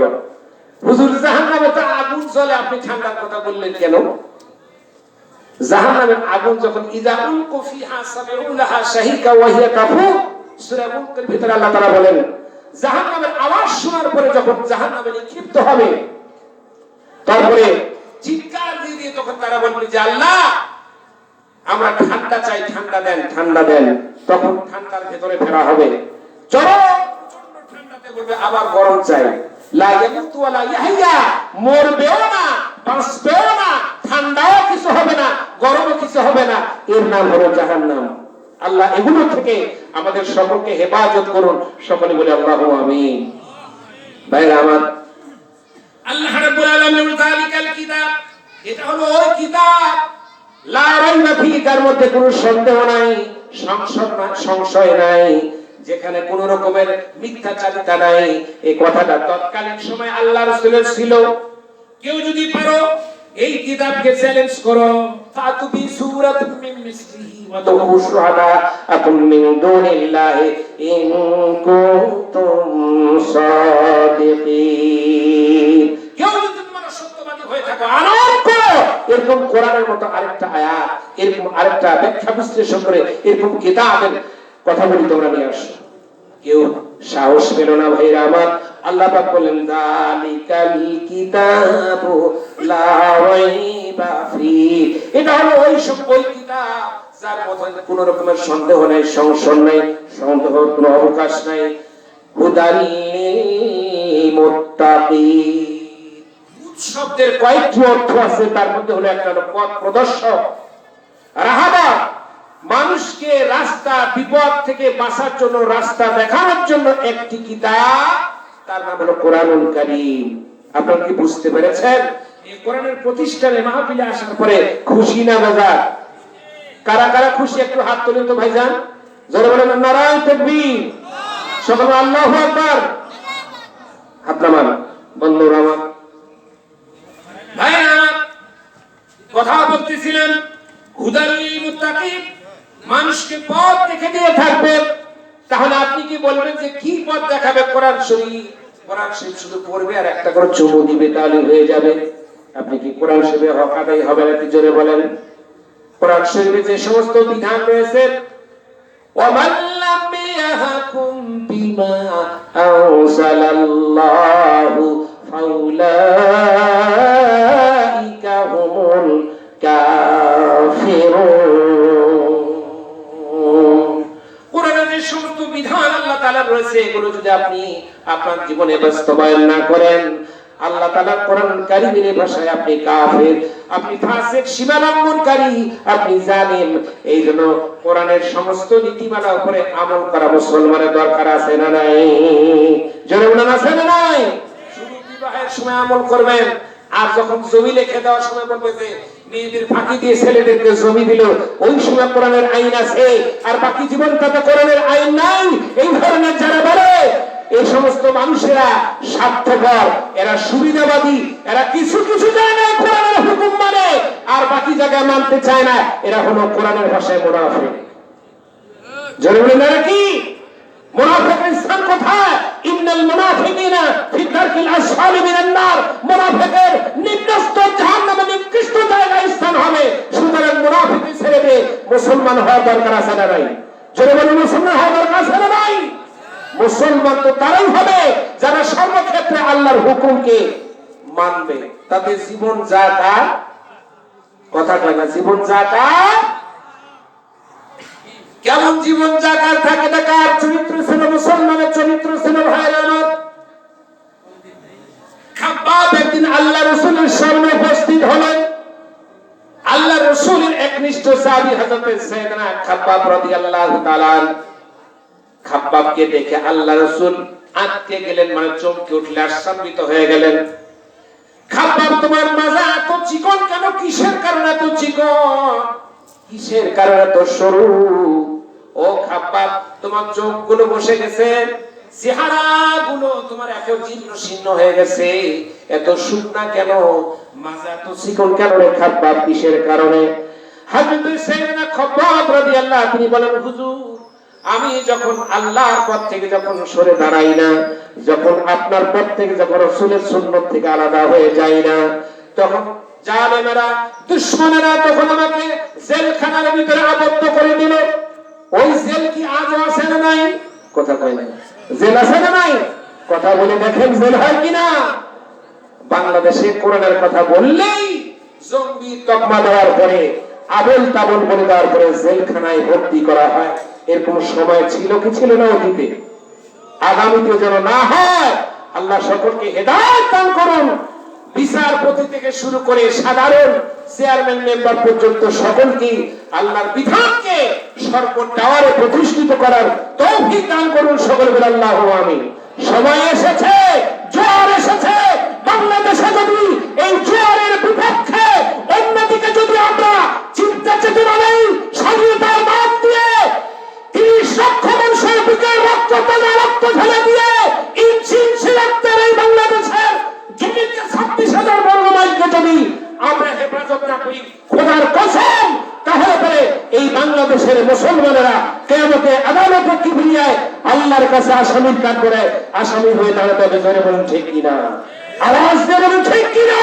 গেল। হুজুর জাহান্নামে তো আগুন জ্বলে, আপনি ঠান্ডার কথা বললেন কেন? জাহান্নামের আগুন যখন ইযা উলকু ফিহা সামিউ লাহা শাহিকা ওয়া হিয়া তাফুর, সূরা মুলকের ভিতরে আল্লাহ তাআলা বলেন জাহান্নামের আওয়াজ শোনার পরে যখন জাহান্নামে নিক্ষিপ্ত হবে, তারপরে চিৎকার দিয়ে তখন তারা বলবে যে আল্লাহ আমরা ঠান্ডা চাই, ঠান্ডা দেন, ঠান্ডা দেন। তখন ঠান্ডার ভেতরে ফেরা হবে, চরম প্রচন্ড ঠান্ডাতে বলবে আবার গরম চাই। লা ইয়ামুতু ওয়া লা ইয়াহইয়া, মরবেও না বাঁচবেও না, ঠান্ডাও কিছু হবে না, গরমও কিছু হবে না, এর নাম হলো জাহান্নাম। আল্লাহ এগুলো থেকে আমাদের সকলকে হেফাজত করুন, সকলে বলে আল্লাহু আমিন। ভাইরা আমার, আল্লাহ রাব্বুল আলামিন যালিকাল কিতাব, এটা হলো ওই কিতাব লা রাইবা ফি, যার মধ্যে কোনো সন্দেহ নাই, সংশয় নাই, যেখানে কোন রকমের মিথ্যাচারিতা নাই। এই কথাটা তৎকালীন সময় আল্লাহ রাসূলের ছিল। কেউ যদি পারো এই কিতাবকে চ্যালেঞ্জ করো, ফাতু বি সূরাতিন মিন মিসলিহি ওয়া দুউ শুহাদাআকুম মিন দুনিল্লাহি ইন কুনতুম সাদিকিন। কেউ যদি তোমরা সত্যবাদী হয়ে থাকো, আনন্দ করো এরকম কোরআনের মতো আরেকটা আয়াত, এরকম আরেকটা ব্যাখ্যা বিশ্লেষণ করে এরকম কিতাবের কথা বলি তোমরা নিয়ে আসো। কেউ সাহস পেল না। ভাইরা আমার, আল্লাহ পাক বলেন যালিকাল কিতাবু লা রাইবা ফি, এটা হলো ওই কিতাব যার মধ্যে কোনো রকমের সন্দেহ নাই, সংশয় নাই, সন্দেহের কোনো অবকাশ নাই। হুদাল লিল মুত্তাকিন, শব্দের কয়েকটি অর্থ আছে, তার মধ্যে হলো একটা পথ প্রদর্শক, রাহাবা, মানুষকে রাস্তা বিপদ থেকে বাঁচার জন্য, রাস্তা দেখানোর জন্য একটি কিতাব, তার নাম হলো কোরআনুল কারীম। আপনারা কি বুঝতে পেরেছেন? এই কোরআনের প্রতিষ্ঠানে মাহফিলে আসার পরে খুশি না বেজার? কারা কারা খুশি একটু হাত তুলেন তো ভাইজান, জোরে বলেন নারায়ে তাকবীর, সকলে আল্লাহু আকবার। হাত নামান বন্ধুরা আমার, ভাইরা আমার, কথা বলতেছিলেন হুদাল লিল মুত্তাকিন, মানুষকে পথ দেখে দিয়ে থাকবে। তাহলে আপনি কি বলবেন যে কি পথ দেখাবে? কোরআন শরীফ। কোরআন শরীফ শুধু পড়বে আর একটা করে চুমু দিবে, তাহলে হয়ে যাবে? আপনি কি কোরআন শরীফে হক আদায় হবে নাকি? জোরে বলেন। কোরআন শরীফে যে সমস্ত বিধান রয়েছে, ওয়ামান লাম ইয়াহকুম বিমা আনজালাল্লাহু ফাউলাইকা হুমুল কাফিরুন। কোরআনের যে সমস্ত বিধান আল্লাহ তাআলা রয়েছে, এগুলো যদি আপনি আপনার জীবনে বাস্তবায়ন না করেন, আল্লাহ তাআলা কোরআন কারীমের ভাষায় আপনি কাফির, আপনি ফাসিক, সীমালঙ্ঘনকারী, আপনি জালিম। এইজন্য কোরআনের সমস্ত নীতিমালার উপরে আমল করা মুসলমানের দরকার আছে না নাই? জোরে বলেন আছে না নাই? শুধু বিবাহের সময় আমল করবেন, আর যখন জমি লিখে দেওয়ার সময় বলবে যে মেয়েদের ফাঁকি দিয়ে ছেলেদেরকে জমি দিল, ওই সময় কোরআনের আইন আছে, আর বাকি জীবনটাতে কোরআনের আইন নাই। এই ধরনের যারা বলে, এই সমস্ত মানুষেরা স্বার্থপর, এরা সুবিধাবাদী, এরা কিছু কিছু জায়গায় কোরআনের হুকুম মানে আর বাকি জায়গায় মানতে চায় না, এরা হলো কোরআনের ভাষায় মুনাফিক। জোরে বলেন না কি? মুনাফিকের স্থান কোথায়? ইন্নাল মুনাফিকিনা ফি দারকিল আসফালি মিনান নার, মুনাফিকের নিম্নস্তর জাহান্নামে নিকৃষ্ট জায়গায় স্থান হবে। সুতরাং মুনাফিকি ছেড়ে দিয়ে মুসলমান হওয়ার দরকার আছে না নাই? জোরে বলেন মুসলমান হওয়ার দরকার আছে না নাই? মুসলমান তো তারাই হবে যারা সর্বক্ষেত্রে আল্লাহর হুকুমকে মানবে, তাদের জীবন যাকাত, কথা কয় না, জীবন যাকাত। কেমন জীবন যাকাত থাকে না? কার চরিত্র ছিল? মুসলমানের চরিত্র ছিল। ভাইরা আমার, খাব্বাব একদিন আল্লাহ রাসূলের সামনে উপস্থিত হলেন। আল্লাহ রাসূলের একনিষ্ঠ সাহাবী হযরত সাইয়েদনা খাব্বাব রাদিয়াল্লাহু তাআলা। খাব্বাবকে দেখে আল্লাহ রাসূল আটকে গেলেন, মানে চমকে উঠলে আশ্চর্যিত হয়ে গেলেন। খাব্বাব, তোমার মাজা এত চিকন কেন? কিসের কারণে এত চিকন? কিসের কারণে এত সরু? ও খাব্বাব, তোমার চোখগুলো বসে গেছে, চেহারাগুলো তোমার একেও জীর্ণ শীর্ণ হয়ে গেছে, এত শুকনা কেন? মাজা এত চিকন কেন রে খাব্বাব? কিসের কারণে? হযরত সাইয়েদনা খাব্বাব রাদিয়াল্লাহু, তিনি বলেন, হুজুর আমি যখন আল্লাহর পথ থেকে যখন সরে দাঁড়াই না, যখন আপনার পথ থেকে যখন রাসূলের সুন্নাত থেকে আলাদা হয়ে যাই না, তখন জালেমেরা দুশমনেরা তখন আমাকে জেলখানার ভিতরে আবদ্ধ করে দিল। ওই জেল কি আজও আছে না নাই? কথা কয় না। জেল আছে না নাই? কথা বলে দেখেন জেল হয় কিনা। বাংলাদেশে কোরআনের কথা বললেই জঙ্গি তকমা দেওয়ার পরে, আবল তাবল বলে দেওয়ার পরে জেলখানায় ভর্তি করা হয়। এরকম সময় ছিল কি ছিল না অতীতে? আগামীতে যেন না হয়। আল্লাহ সকলকে হেদায়েত দান করুন। বিচারপতি থেকে শুরু করে সাধারণ চেয়ারম্যান মেম্বার পর্যন্ত সকলকে আল্লাহর বিধানকে সর্বোচ্চ টাওয়ারে প্রতিষ্ঠিত করার তৌফিক দান করুন। সকল বলে আল্লাহু আমিন। সময় এসেছে, জোয়ার এসেছে। বাংলাদেশে যদি এই জোয়ারের বিপক্ষে অন্যদিকে যদি আমরা চিন্তা চেতনা নেই, স্বাধীনতার বাদ দিয়ে ৩০ লক্ষ মানুষের বুকে রক্ত ঢেলে দিয়ে ইঞ্চি ইঞ্চি রক্তের এই বাংলাদেশের জমিকে ২৬,০০০ বর্গ মাইলকে যদি আমরা হেফাজত না করি, খোদার কসম, তাহলে পরে এই বাংলাদেশের মুসলমানেরা কিয়ামতে আদালতে কিবরিয়ায় আল্লাহর কাছে আসামির কাঠ করে আসামি হয়ে দাঁড়াতে হবে। জোরে বলুন ঠিক কিনা? আওয়াজ দিয়ে বলুন ঠিক কিনা?